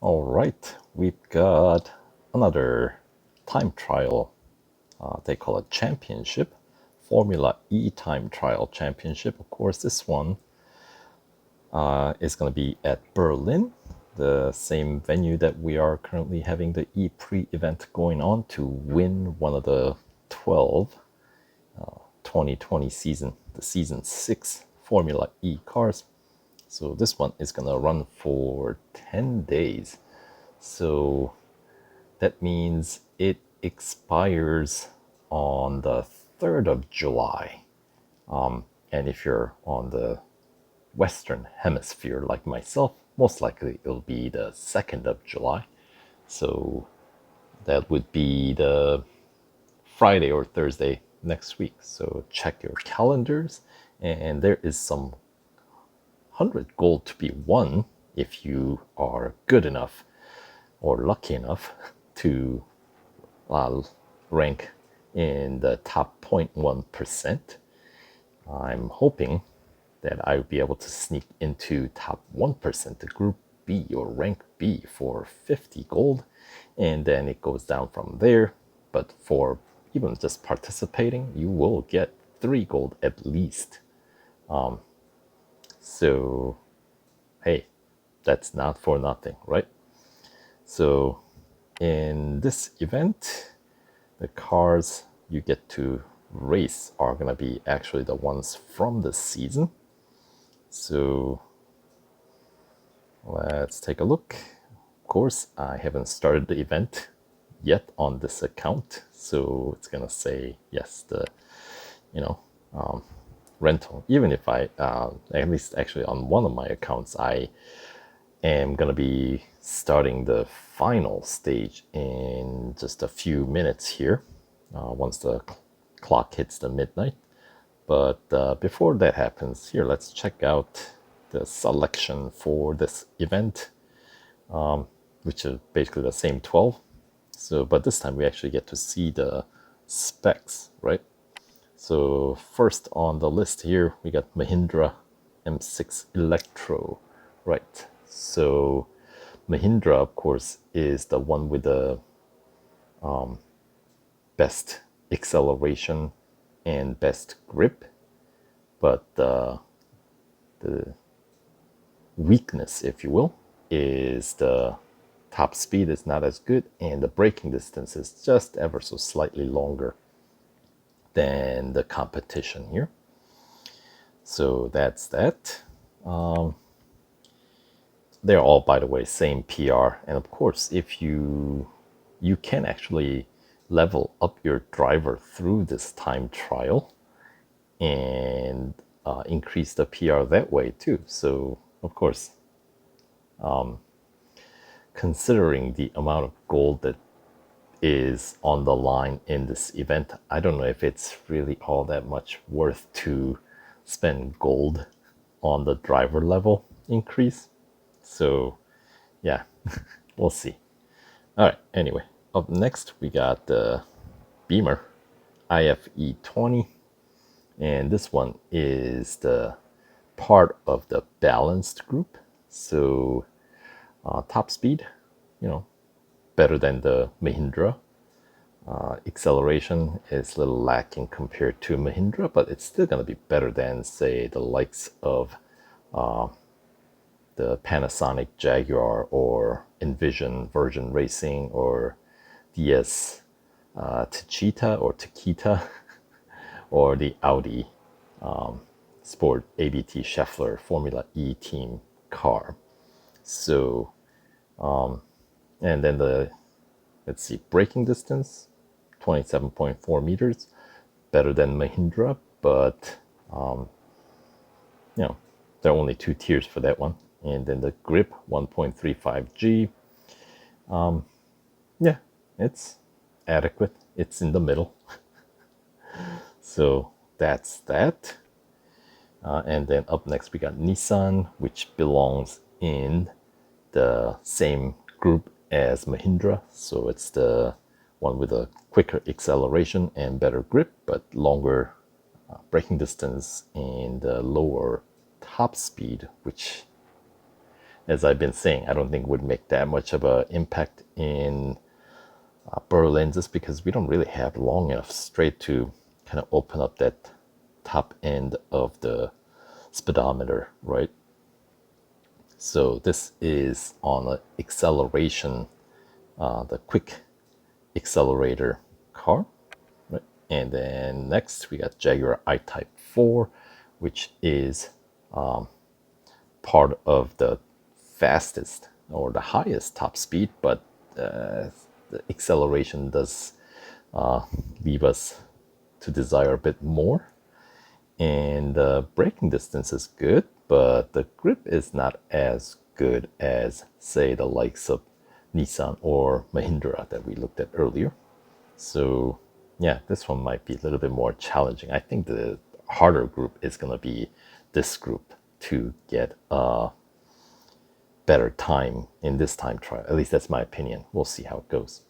All right, we've got another time trial. They call it championship, Formula E time trial championship. Of course, this one is going to be at Berlin, the same venue that we are currently having the E-Pre event going on to win one of the 12 2020 season, the season 6 Formula E cars. So this one is going to run for 10 days. So that means it expires on the 3rd of July. And if you're on the Western Hemisphere like myself, most likely it'll be the 2nd of July. So that would be the Friday or Thursday next week. So check your calendars, and there is some 100 gold to be won if you are good enough or lucky enough to rank in the top 0.1%. I'm hoping that I will be able to sneak into top 1%, the group B or rank B for 50 gold, and then it goes down from there. But for even just participating, you will get 3 gold at least. So hey, that's not for nothing, right? So in this event, the cars you get to race are going to be actually the ones from the season. So let's take a look. Of course, I haven't started the event yet on this account, so it's going to say yes, the rental. Even if I at least actually on one of my accounts, I am going to be starting the final stage in just a few minutes here, once the clock hits the midnight. But before that happens, here, let's check out the selection for this event, which is basically the same 12. So, but this time we actually get to see the specs, right? So first on the list here, we got Mahindra M6 Electro, right? So Mahindra, of course, is the one with the best acceleration and best grip, but the weakness, if you will, is the top speed is not as good, and the braking distance is just ever so slightly longer than the competition here. So that's that. They're all, by the way, same PR. And of course, if you can actually level up your driver through this time trial and increase the PR that way too. So of course, considering the amount of gold that is on the line in this event, I don't know if it's really all that much worth to spend gold on the driver level increase. So yeah, we'll see. All right, anyway, up next we got the Beamer IFE20, and this one is the part of the balanced group. So top speed, better than the Mahindra. Acceleration is a little lacking compared to Mahindra, but it's still going to be better than, say, the likes of the Panasonic Jaguar or Envision Virgin Racing or DS Techeetah or Takita or the Audi Sport ABT Scheffler Formula E team car. So, and then let's see, braking distance, 27.4 meters, better than Mahindra, but there are only 2 tiers for that one. And then the grip, 1.35 G. Yeah, it's adequate. It's in the middle. So that's that. And then up next we got Nissan, which belongs in the same group as Mahindra. So it's the one with a quicker acceleration and better grip, but longer braking distance and lower top speed, which as I've been saying, I don't think would make that much of an impact in burr lenses because we don't really have long enough straight to kind of open up that top end of the speedometer, right? So this is on an acceleration, the quick accelerator car, right? And then next we got Jaguar I-Type 4, which is part of the fastest or the highest top speed, but the acceleration does leave us to desire a bit more. And the braking distance is good, but the grip is not as good as, say, the likes of Nissan or Mahindra that we looked at earlier. So yeah, this one might be a little bit more challenging. I think the harder group is going to be this group to get a better time in this time trial. At least that's my opinion. We'll see how it goes.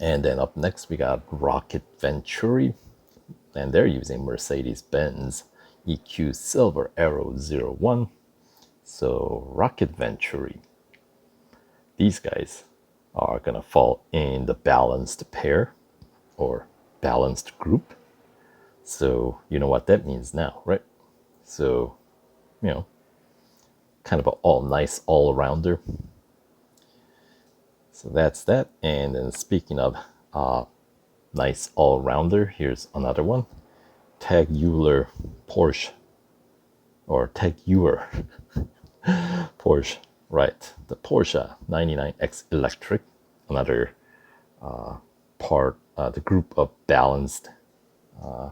And then up next we got ROKIT Venturi, and they're using Mercedes-Benz EQ Silver Arrow 01. So ROKIT Venturi, these guys are gonna fall in the balanced pair or balanced group. So you know what that means now, right? So, you know, kind of an nice all-rounder. So that's that. And then speaking of nice all-rounder, here's another one. HEUER Porsche, or HEUER Porsche, right? The Porsche 99X Electric, another part, the group of balanced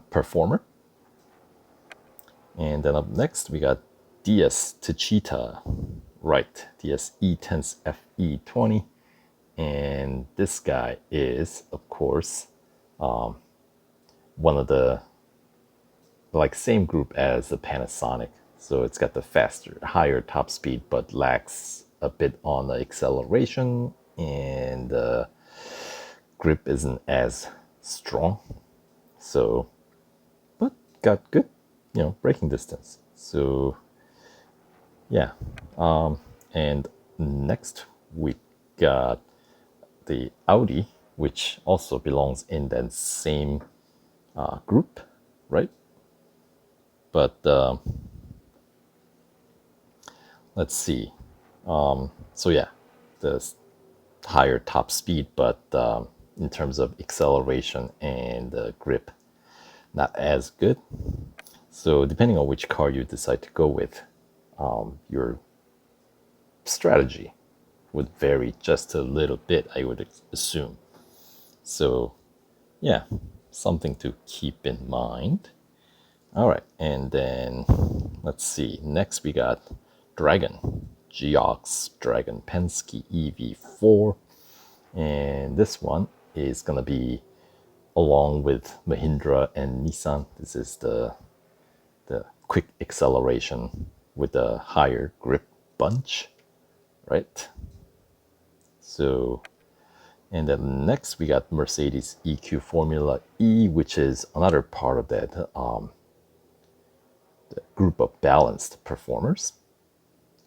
performer. And then up next we got DS Techeetah, right? DS E-Tense FE20, and this guy is, of course, one of the same group as the Panasonic. So it's got the faster, higher top speed, but lacks a bit on the acceleration, and the grip isn't as strong. So, but got good, braking distance. So, yeah. And next we got the Audi, which also belongs in that same group, right? But let's see. So yeah, the higher top speed, but in terms of acceleration and grip, not as good. So depending on which car you decide to go with, your strategy would vary just a little bit, I would assume. So yeah, something to keep in mind. All right, and then let's see. Next we got Dragon, GEOX Dragon PENSKE EV4, and this one is gonna be along with Mahindra and Nissan. This is the quick acceleration with a higher grip bunch, right? So, and then next we got Mercedes EQ Formula E, which is another part of that the group of balanced performers,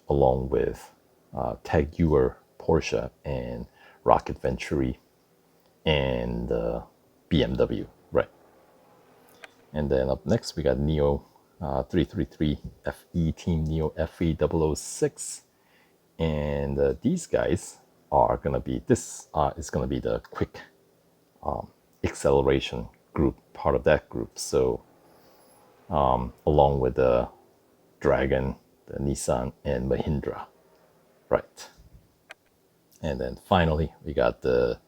along with HEUER Porsche and ROKIT Venturi and BMW, right? And then up next we got Neo 333 FE Team Neo FE 006, and these guys are gonna be, this is gonna be the quick acceleration group, part of that group. So along with the Dragon, the Nissan, and Mahindra, right? And then finally we got the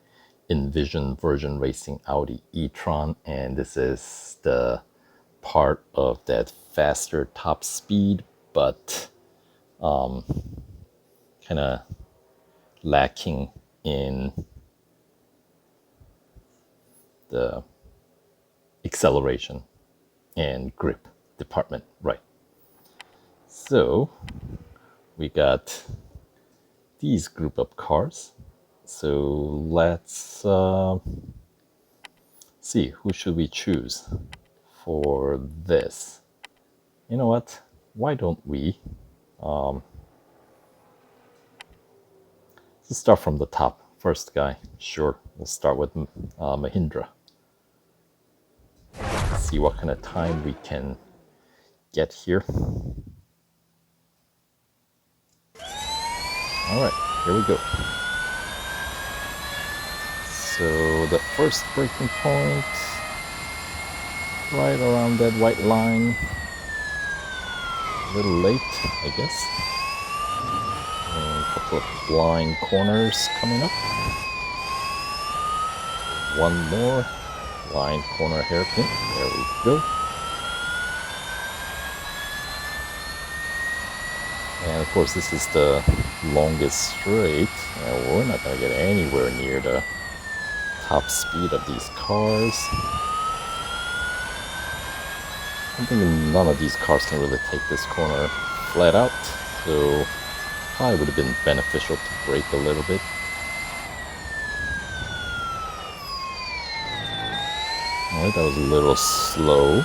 Envision Version Racing Audi E-TRON, and this is the part of that faster top speed, but kind of lacking in the acceleration and grip department, right? So we got these group of cars. So let's see, who should we choose for this? You know what? Why don't we Let's start from the top. First guy, sure. We'll start with Mahindra. See what kind of time we can get here. All right, here we go. So the first braking point, right around that white line. A little late, I guess. And a couple of blind corners coming up. One more blind corner hairpin. There we go. And of course, this is the longest straight. We're not going to get anywhere near the top speed of these cars. I think none of these cars can really take this corner flat out, so probably would have been beneficial to brake a little bit. Alright, that was a little slow.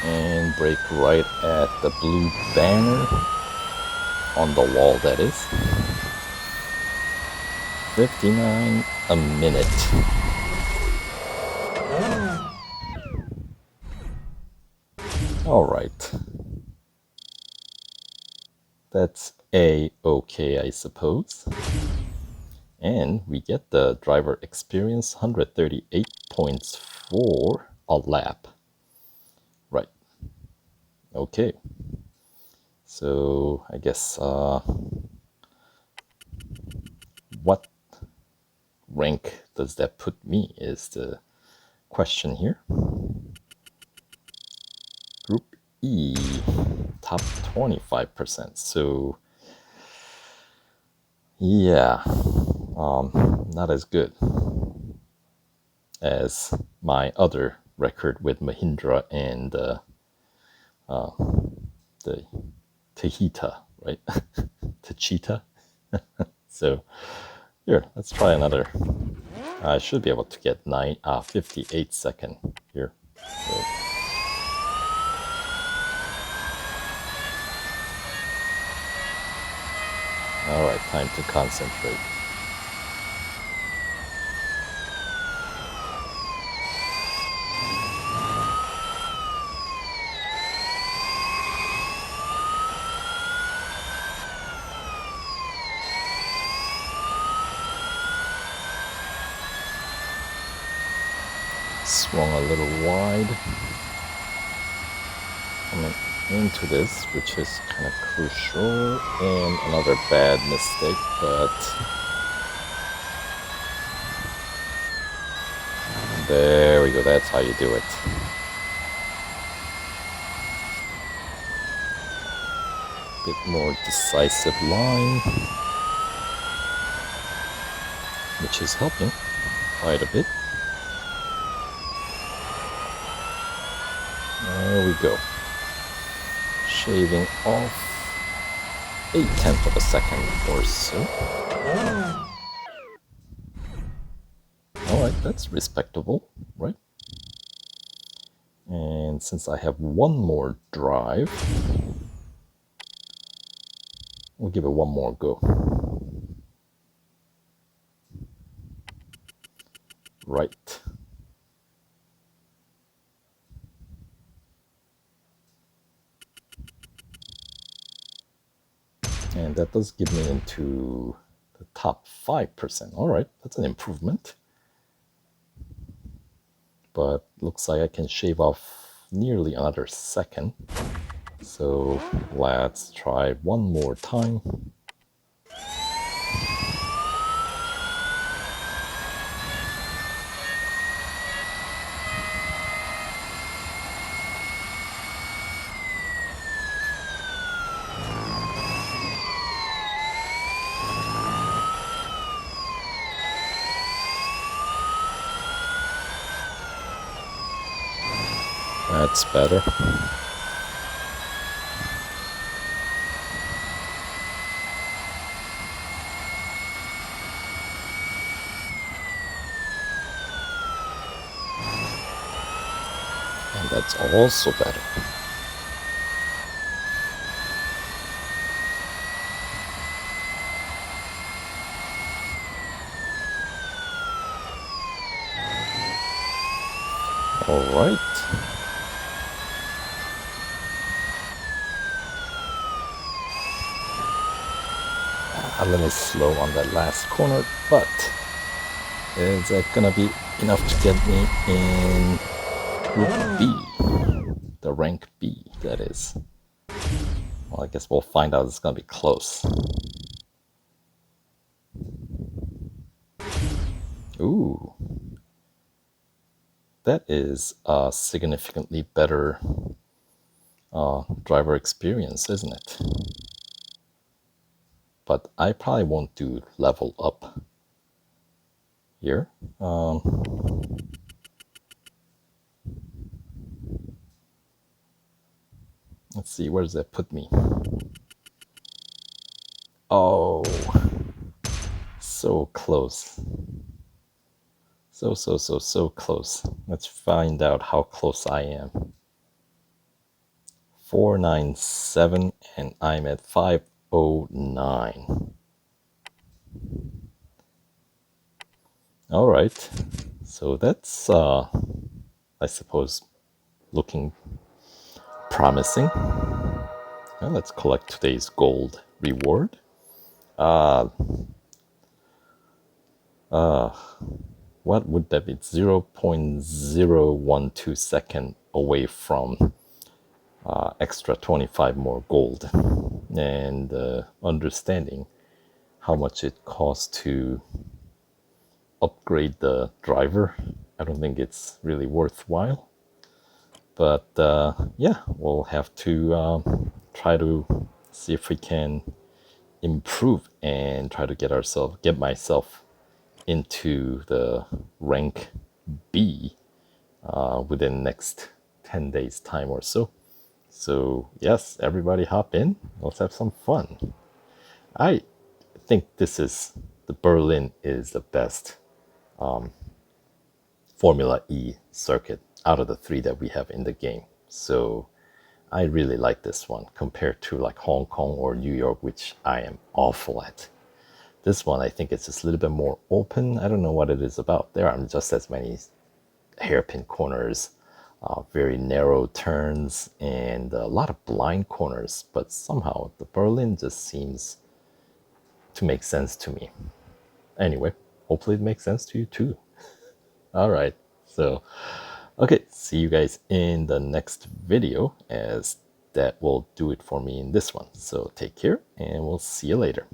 And brake right at the blue banner on the wall, that is. 59 a minute. All right. That's A-okay, I suppose. And we get the driver experience, 138 points for a lap. Right. Okay. So I guess what rank does that put me is the question here. Group E, top 25%. So yeah, not as good as my other record with Mahindra and the Tahita, right? Tachita. So here, let's try another. I should be able to get 58 second here. So, all right, time to concentrate. Swung a little wide coming into this, which is kind of crucial, and another bad mistake, but there we go, that's how you do it. Bit more decisive line, which is helping quite a bit. There we go. Shaving off 1/8 of a second or so. Alright, that's respectable, right? And since I have one more drive, we'll give it one more go. Right. And that does give me into the top 5%. All right, that's an improvement. But looks like I can shave off nearly another second. So let's try one more time. That's better. And that's also better. All right. A little slow on that last corner, but is that gonna be enough to get me in Group B? The rank B, that is. Well, I guess we'll find out. It's gonna be close. Ooh. That is a significantly better driver experience, isn't it? But I probably won't do level up here. Let's see, where does that put me? Oh, so close. So close. Let's find out how close I am. 497 and I'm at 509. All right. So that's, I suppose, looking promising. Well, let's collect today's gold reward. What would that be? 0.012 second away from extra 25 more gold. And understanding how much it costs to upgrade the driver, I don't think it's really worthwhile. But yeah, we'll have to try to see if we can improve and try to get myself into the rank B within next 10 days time or so. So yes, everybody hop in. Let's have some fun. I think the Berlin is the best Formula E circuit out of the three that we have in the game. So I really like this one compared to like Hong Kong or New York, which I am awful at. This one, I think it's just a little bit more open. I don't know what it is about. There are just as many hairpin corners, very narrow turns, and a lot of blind corners. But somehow the Berlin just seems to make sense to me. Anyway, hopefully it makes sense to you too. All right. So, okay, see you guys in the next video, as that will do it for me in this one. So take care and we'll see you later.